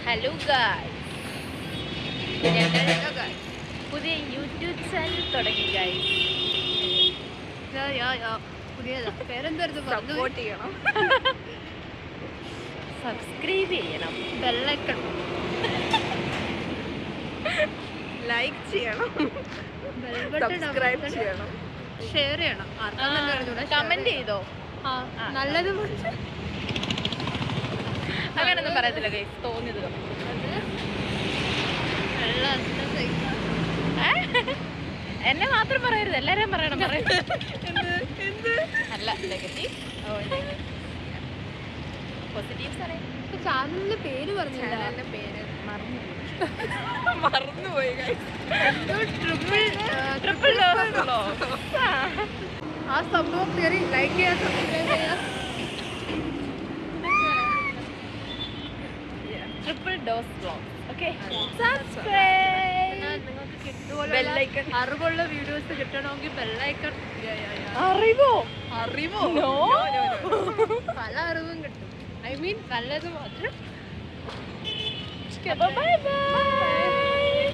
Hello guys, പുതിയ YouTube channel തുടങ്ങി guys. Support ചെയ്യണം, സബ്സ്ക്രൈബ് ചെയ്യണം, ബെല്ലൈക്കൺ ലൈക്ക് ചെയ്യണം, സബ്സ്ക്രൈബ് ചെയ്യണം, ഷെയർ ചെയ്യണം, കമന്റ് ചെയ്തോ. നല്ലത് അങ്ങനൊന്നും പറയത്തില്ല ഗൈസ്, തോന്നിയത്. എന്നെ മാത്രം പറയരുത്, എല്ലാരെയും പറയണം. അല്ല, നെഗറ്റീവ് പോസിറ്റീവ്സ് ആണ്. ചാനലിന്റെ പേര് പറഞ്ഞില്ല, മറന്നുപോയി. ആ സംഭവം കയറി ലൈക്ക് ചെയ്യാൻ, സബ്സ്ക്രൈബ് ചെയ്യാൻ. Triple dose vlog. Okay, subscribe. Bell icon. അറിവുള്ള വീഡിയോസ് കിട്ടണമെങ്കിൽ ബെല്ലൈക്കൺ. അറിവോ? പല അറിവും കിട്ടും. ഐ മീൻ നല്ലത് മാത്രം. Bye bye.